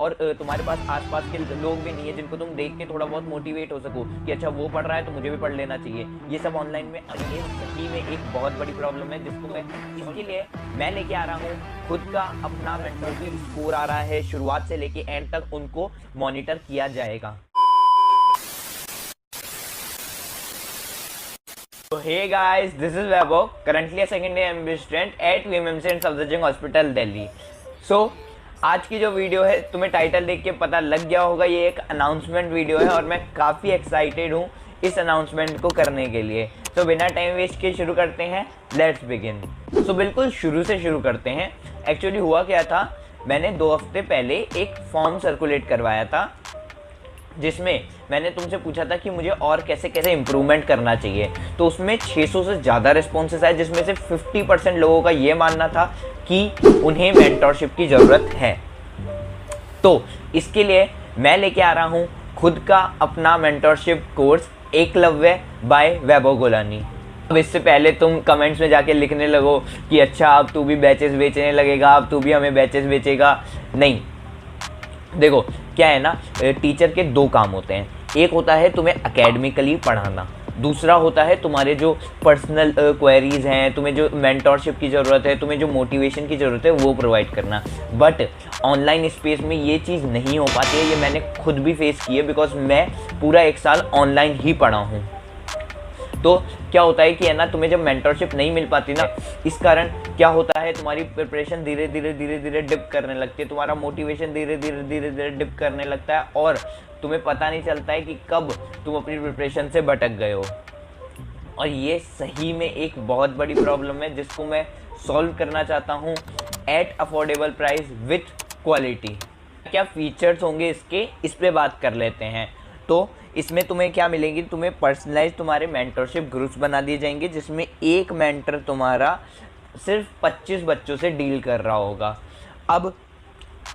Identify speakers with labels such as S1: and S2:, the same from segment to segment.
S1: और तुम्हारे पास आसपास के लोग भी नहीं है जिनको तुम देख के थोड़ा बहुत मोटिवेट हो सको कि अच्छा वो पढ़ रहा है तो मुझे भी पढ़ लेना चाहिए। ये सब ऑनलाइन में ये सही में एक बहुत बड़ी प्रॉब्लम है, जिसको मैं इसके लिए मैं लेके आ रहा हूँ खुद का अपना मेंटरशिप स्कोर आ रहा है, शुरुआत से लेके एंड तक उनको मॉनिटर किया जाएगा। So hey guys, this is Vaibhav, currently a second year MBA student at VMMC and Safdarjung Hospital, Delhi. So आज की जो वीडियो है तुम्हें टाइटल देख के पता लग गया होगा, ये एक अनाउंसमेंट वीडियो है और मैं काफ़ी एक्साइटेड हूँ इस अनाउंसमेंट को करने के लिए। तो बिना टाइम वेस्ट के शुरू करते हैं, लेट्स बिगिन। सो बिल्कुल शुरू से शुरू करते हैं। एक्चुअली हुआ क्या था, मैंने 2 हफ्ते पहले एक फॉर्म सर्कुलेट करवाया था जिसमें मैंने तुमसे पूछा था कि मुझे और कैसे कैसे इम्प्रूवमेंट करना चाहिए। तो उसमें 600 से ज़्यादा रिस्पॉन्सेस आए, जिसमें से 50% लोगों का ये मानना था कि उन्हें मेंटरशिप की ज़रूरत है। तो इसके लिए मैं लेके आ रहा हूँ खुद का अपना मेंटरशिप कोर्स, एकलव्य बाय वैभव गोलानी। अब इससे पहले तुम कमेंट्स में जाके लिखने लगो कि अच्छा अब तू भी बैचेस बेचने लगेगा, अब तू भी हमें बैचेस बेचेगा। नहीं, देखो क्या है ना, टीचर के 2 काम होते हैं। एक होता है तुम्हें एकेडमिकली पढ़ाना, दूसरा होता है तुम्हारे जो पर्सनल क्वेरीज हैं, तुम्हें जो मेंटरशिप की ज़रूरत है, तुम्हें जो मोटिवेशन की ज़रूरत है वो प्रोवाइड करना। बट ऑनलाइन स्पेस में ये चीज़ नहीं हो पाती है, ये मैंने खुद भी फेस की है, बिकॉज मैं पूरा 1 साल ऑनलाइन ही पढ़ा हूँ। तो क्या होता है कि है ना, तुम्हें जब मेंटरशिप नहीं मिल पाती ना, इस कारण क्या होता है, तुम्हारी प्रिपरेशन धीरे धीरे डिप करने लगती है, तुम्हारा मोटिवेशन धीरे धीरे डिप करने लगता है और तुम्हें पता नहीं चलता है कि कब तुम अपनी प्रिपरेशन से भटक गए हो। और ये सही में एक बहुत बड़ी प्रॉब्लम है जिसको मैं सॉल्व करना चाहता हूँ at affordable price with quality. क्या फीचर्स होंगे इसके, इस पर बात कर लेते हैं। तो इसमें तुम्हें क्या मिलेंगी, तुम्हें पर्सनलाइज तुम्हारे मेंटरशिप ग्रुप्स बना दिए जाएंगे, जिसमें एक मेंटर तुम्हारा सिर्फ 25 बच्चों से डील कर रहा होगा। अब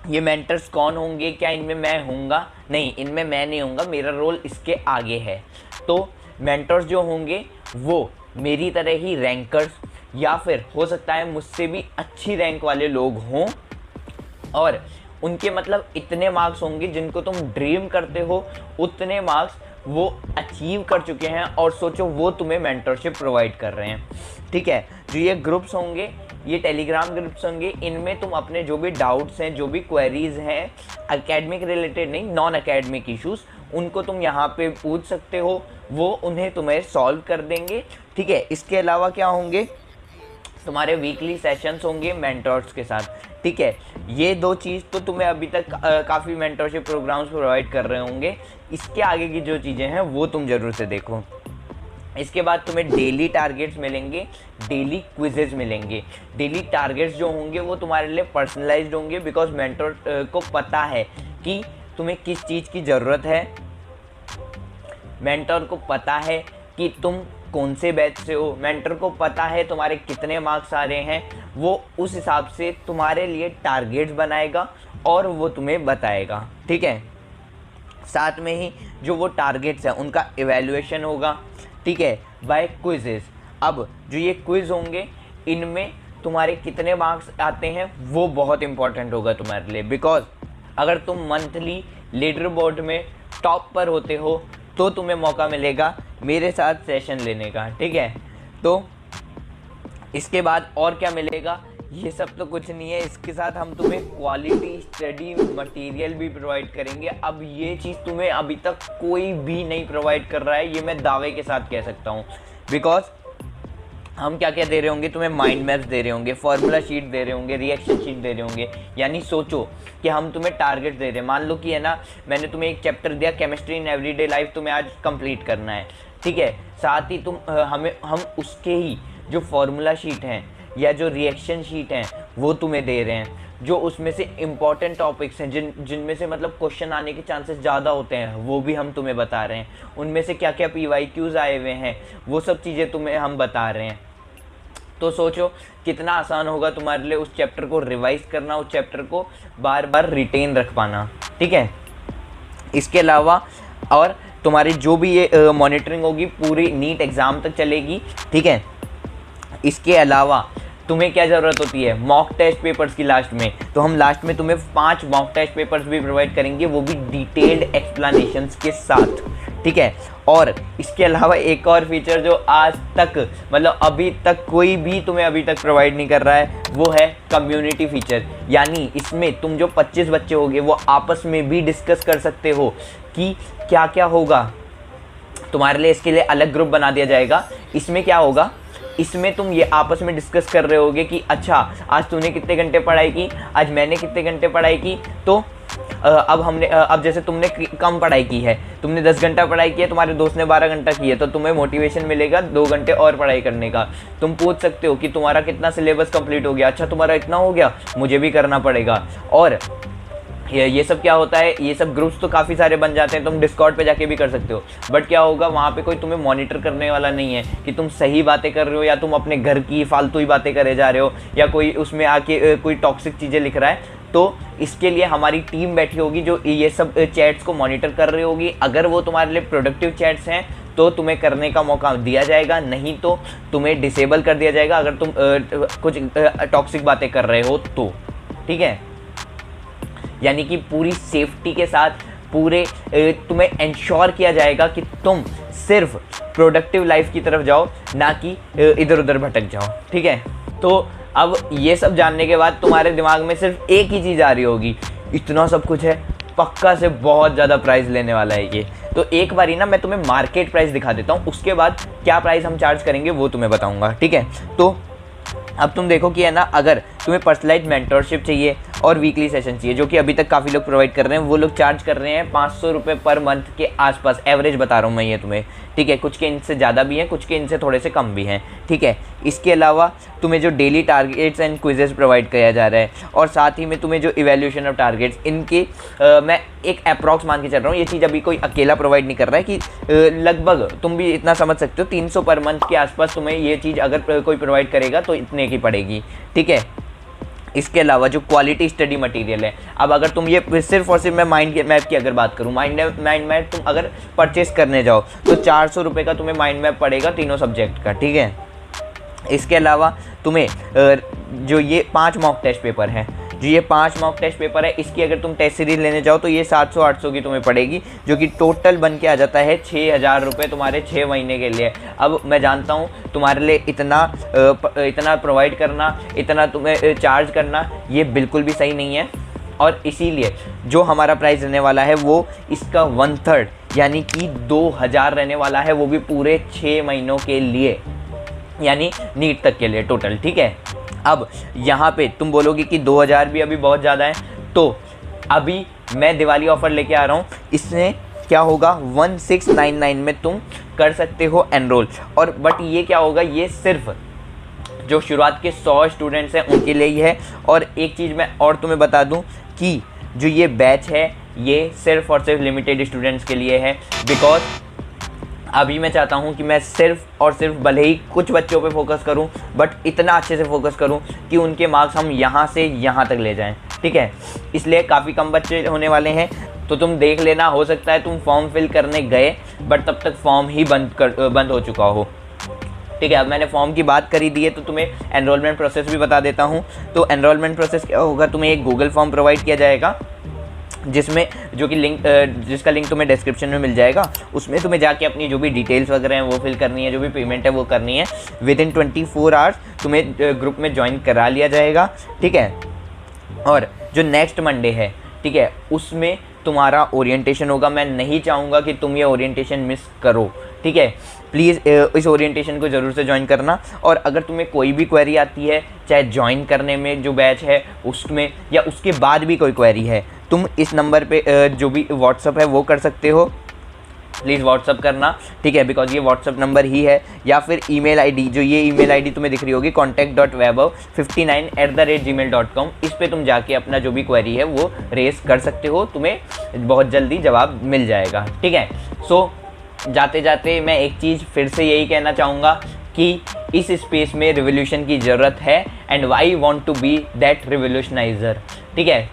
S1: ये मेंटर्स कौन होंगे, क्या इनमें मैं होऊंगा? नहीं, इनमें मैं नहीं होऊंगा, मेरा रोल इसके आगे है। तो मेंटर्स जो होंगे वो मेरी तरह ही रैंकर्स या फिर हो सकता है मुझसे भी अच्छी रैंक वाले लोग हों, और उनके मतलब इतने मार्क्स होंगे जिनको तुम ड्रीम करते हो उतने मार्क्स वो अचीव कर चुके हैं, और सोचो वो तुम्हें मेंटरशिप प्रोवाइड कर रहे हैं। ठीक है, जो ये ग्रुप्स होंगे, ये टेलीग्राम ग्रुप्स होंगे, इनमें तुम अपने जो भी डाउट्स हैं, जो भी क्वेरीज हैं, एकेडमिक रिलेटेड नहीं, नॉन एकेडमिक इश्यूज़, उनको तुम यहाँ पे पूछ सकते हो, वो उन्हें तुम्हें सॉल्व कर देंगे। ठीक है, इसके अलावा क्या होंगे, तुम्हारे वीकली सेशंस होंगे मेंटर्स के साथ। ठीक है, ये 2 चीज़ तो तुम्हें अभी तक काफ़ी मेंटरशिप प्रोग्राम्स प्रोवाइड कर रहे होंगे। इसके आगे की जो चीज़ें हैं वो तुम ज़रूर से देखो। इसके बाद तुम्हें डेली टारगेट्स मिलेंगे, डेली क्विजेज मिलेंगे। डेली टारगेट्स जो होंगे वो तुम्हारे लिए पर्सनलाइज्ड होंगे, बिकॉज मेंटर को पता है कि तुम्हें किस चीज़ की ज़रूरत है, मेंटर को पता है कि तुम कौन से बैच से हो, मेंटर को पता है तुम्हारे कितने मार्क्स आ रहे हैं, वो उस हिसाब से तुम्हारे लिए टारगेट्स बनाएगा और वो तुम्हें बताएगा। ठीक है, साथ में ही जो वो टारगेट्स हैं उनका इवैल्यूएशन होगा। ठीक है, बाय क्विजेस। अब जो ये क्विज़ होंगे इनमें तुम्हारे कितने मार्क्स आते हैं वो बहुत इंपॉर्टेंट होगा तुम्हारे लिए, बिकॉज अगर तुम मंथली लीडर बोर्ड में टॉप पर होते हो तो तुम्हें मौका मिलेगा मेरे साथ सेशन लेने का। ठीक है, तो इसके बाद और क्या मिलेगा, ये सब तो कुछ नहीं है, इसके साथ हम तुम्हें क्वालिटी स्टडी मटेरियल भी प्रोवाइड करेंगे। अब ये चीज़ तुम्हें अभी तक कोई भी नहीं प्रोवाइड कर रहा है, ये मैं दावे के साथ कह सकता हूँ, बिकॉज हम क्या क्या दे रहे होंगे, तुम्हें माइंड मैप्स दे रहे होंगे, फार्मूला शीट दे रहे होंगे, रिएक्शन शीट दे रहे होंगे। यानी सोचो कि हम तुम्हें टारगेट दे रहे हैं, मान लो कि है ना, मैंने तुम्हें एक चैप्टर दिया केमिस्ट्री इन एवरीडे लाइफ, तुम्हें आज कंप्लीट करना है। ठीक है, साथ ही हम उसके ही जो फार्मूला शीट हैं या जो रिएक्शन शीट हैं वो तुम्हें दे रहे हैं, जो उसमें से इम्पॉर्टेंट टॉपिक्स हैं जिनमें से मतलब क्वेश्चन आने के चांसेस ज़्यादा होते हैं वो भी हम तुम्हें बता रहे हैं, उनमें से क्या क्या PYQs आए हुए हैं वो सब चीज़ें तुम्हें हम बता रहे हैं। तो सोचो कितना आसान होगा तुम्हारे लिए उस चैप्टर को रिवाइज करना, उस चैप्टर को बार बार रिटेन रख पाना। ठीक है, इसके अलावा और तुम्हारी जो भी ये मॉनिटरिंग होगी पूरी नीट एग्ज़ाम तक चलेगी। ठीक है, इसके अलावा तुम्हें क्या ज़रूरत होती है, मॉक टेस्ट पेपर्स की लास्ट में, तो हम लास्ट में तुम्हें 5 मॉक टेस्ट पेपर्स भी प्रोवाइड करेंगे, वो भी डिटेल्ड एक्सप्लेनेशंस के साथ, ठीक है। और इसके अलावा एक और फीचर जो आज तक मतलब अभी तक कोई भी तुम्हें अभी तक प्रोवाइड नहीं कर रहा है, वो है कम्युनिटी फीचर। यानी इसमें तुम जो 25 बच्चे होंगे वो आपस में भी डिस्कस कर सकते हो कि क्या क्या होगा। तुम्हारे लिए इसके लिए अलग ग्रुप बना दिया जाएगा। इसमें क्या होगा, इसमें तुम ये आपस में डिस्कस कर रहे होगे कि अच्छा आज तूने कितने घंटे पढ़ाई की, आज मैंने कितने घंटे पढ़ाई की। तो अब जैसे तुमने कम पढ़ाई की है, तुमने 10 घंटा पढ़ाई की है, तुम्हारे दोस्त ने 12 घंटा की है, तो तुम्हें मोटिवेशन मिलेगा 2 घंटे और पढ़ाई करने का। तुम पूछ सकते हो कि तुम्हारा कितना सिलेबस कंप्लीट हो गया, अच्छा तुम्हारा इतना हो गया, मुझे भी करना पड़ेगा। और ये सब क्या होता है, ये सब ग्रुप्स तो काफ़ी सारे बन जाते हैं, तुम डिस्कॉर्ड पे जाके भी कर सकते हो। बट क्या होगा, वहाँ पे कोई तुम्हें मॉनिटर करने वाला नहीं है कि तुम सही बातें कर रहे हो या तुम अपने घर की फालतू ही बातें करे जा रहे हो, या कोई उसमें आके कोई टॉक्सिक चीज़ें लिख रहा है। तो इसके लिए हमारी टीम बैठी होगी जो ये सब चैट्स को मॉनिटर कर रही होगी। अगर वो तुम्हारे लिए प्रोडक्टिव चैट्स हैं तो तुम्हें करने का मौका दिया जाएगा, नहीं तो तुम्हें डिसेबल कर दिया जाएगा अगर तुम कुछ टॉक्सिक बातें कर रहे हो तो, ठीक है। यानी कि पूरी सेफ्टी के साथ पूरे तुम्हें इंश्योर किया जाएगा कि तुम सिर्फ प्रोडक्टिव लाइफ की तरफ जाओ, ना कि इधर उधर भटक जाओ, ठीक है। तो अब ये सब जानने के बाद तुम्हारे दिमाग में सिर्फ एक ही चीज़ आ रही होगी, इतना सब कुछ है, पक्का से बहुत ज़्यादा प्राइस लेने वाला है ये। तो एक बारी ना मैं तुम्हें मार्केट प्राइस दिखा देता हूँ, उसके बाद क्या प्राइस हम चार्ज करेंगे वो तुम्हें बताऊँगा, ठीक है। तो अब तुम देखो कि है ना, अगर तुम्हें पर्सनलाइज्ड मेंटरशिप चाहिए और वीकली सेशन चाहिए, जो कि अभी तक काफ़ी लोग प्रोवाइड कर रहे हैं, वो लोग चार्ज कर रहे हैं 500 रुपये पर मंथ के आसपास, एवरेज बता रहा हूँ मैं ये तुम्हें, ठीक है। कुछ के इनसे ज़्यादा भी हैं, कुछ के इनसे थोड़े से कम भी हैं, ठीक है। इसके अलावा तुम्हें जो daily targets and quizzes provide किया जा रहा है, और साथ ही में तुम्हें जो इवैल्यूएशन ऑफ टारगेट्स, इनके मैं एक अप्रॉक्स मान के चल रहा हूँ, ये चीज़ अभी कोई अकेला प्रोवाइड नहीं कर रहा है, कि लगभग तुम भी इतना समझ सकते हो 300 पर मंथ के आसपास तुम्हें ये चीज़ अगर कोई प्रोवाइड करेगा तो इतने की पड़ेगी, ठीक है। इसके अलावा जो क्वालिटी स्टडी मटेरियल है, अब अगर तुम ये सिर्फ और सिर्फ मैं माइंड मैप की अगर बात करूँ, माइंड मैप तुम अगर परचेस करने जाओ तो 400 रुपये का तुम्हें माइंड मैप पड़ेगा तीनों सब्जेक्ट का, ठीक है। इसके अलावा तुम्हें जो ये 5 मॉक टेस्ट पेपर हैं, जो ये 5 मॉक टेस्ट पेपर है, इसकी अगर तुम टेस्ट सीरीज लेने जाओ तो ये 700-800 की तुम्हें पड़ेगी, जो कि टोटल बन के आ जाता है 6000 रुपये तुम्हारे 6 महीने के लिए। अब मैं जानता हूँ तुम्हारे लिए इतना प्रोवाइड करना, इतना तुम्हें चार्ज करना, ये बिल्कुल भी सही नहीं है। और इसीलिए जो हमारा प्राइस रहने वाला है वो इसका 1/3 यानी कि 2000 रहने वाला है, वो भी पूरे 6 महीनों के लिए, यानी नीट तक के लिए टोटल, ठीक है। अब यहाँ पे तुम बोलोगे कि 2000 भी अभी बहुत ज़्यादा है, तो अभी मैं दिवाली ऑफ़र लेके आ रहा हूँ, इसमें क्या होगा 1699 में तुम कर सकते हो एनरोल। और बट ये क्या होगा, ये सिर्फ जो शुरुआत के 100 स्टूडेंट्स हैं उनके लिए ही है। और एक चीज़ मैं और तुम्हें बता दूं कि जो ये बैच है ये सिर्फ और सिर्फ लिमिटेड स्टूडेंट्स के लिए है, बिकॉज अभी मैं चाहता हूँ कि मैं सिर्फ और सिर्फ भले ही कुछ बच्चों पे फोकस करूँ, बट इतना अच्छे से फोकस करूँ कि उनके मार्क्स हम यहाँ से यहाँ तक ले जाएं, ठीक है। इसलिए काफ़ी कम बच्चे होने वाले हैं, तो तुम देख लेना, हो सकता है तुम फॉर्म फिल करने गए बट तब तक फॉर्म ही बंद हो चुका हो, ठीक है। अब मैंने फॉर्म की बात करी दी है तो तुम्हें एनरोलमेंट प्रोसेस भी बता देता हूँ। तो एनरोलमेंट प्रोसेस क्या होगा, तुम्हें एक गूगल फॉर्म प्रोवाइड किया जाएगा, जिसमें जो कि जिसका लिंक तुम्हें डिस्क्रिप्शन में मिल जाएगा। उसमें तुम्हें जाके अपनी जो भी डिटेल्स वगैरह हैं वो फिल करनी है, जो भी पेमेंट है वो करनी है। विदिन 24 आवर्स तुम्हें ग्रुप में ज्वाइन करा लिया जाएगा, ठीक है। और जो नेक्स्ट मंडे है, ठीक है, उसमें तुम्हारा ओरिएंटेशन होगा। मैं नहीं चाहूँगा कि तुम ये ओरिएंटेशन मिस करो, ठीक है। प्लीज़ इस ओरिएंटेशन को ज़रूर से ज्वाइन करना। और अगर तुम्हें कोई भी क्वेरी आती है, चाहे ज्वाइन करने में जो बैच है उसमें, या उसके बाद भी कोई क्वेरी है, तुम इस नंबर पे जो भी व्हाट्सअप है वो कर सकते हो। प्लीज़ व्हाट्सअप करना, ठीक है, बिकॉज ये व्हाट्सअप नंबर ही है। या फिर ईमेल आईडी, जो ये ईमेल आईडी तुम्हें दिख रही होगी contact.vaibhav59@gmail.com, इस पे तुम जाके अपना जो भी क्वेरी है वो रेस कर सकते हो, तुम्हें बहुत जल्दी जवाब मिल जाएगा, ठीक है। सो जाते जाते मैं एक चीज़ फिर से यही कहना चाहूँगा कि इस स्पेस में रिवोल्यूशन की ज़रूरत है, and why want to be that revolutionizer, ठीक है।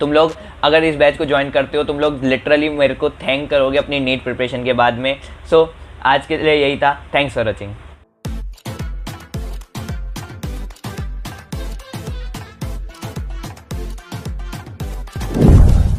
S1: तुम लोग अगर इस बैच को ज्वाइन करते हो, तुम लोग लिटरली मेरे को थैंक करोगे अपनी नीट प्रिपरेशन के बाद में। सो आज के लिए यही था, थैंक्स फॉर वॉचिंग।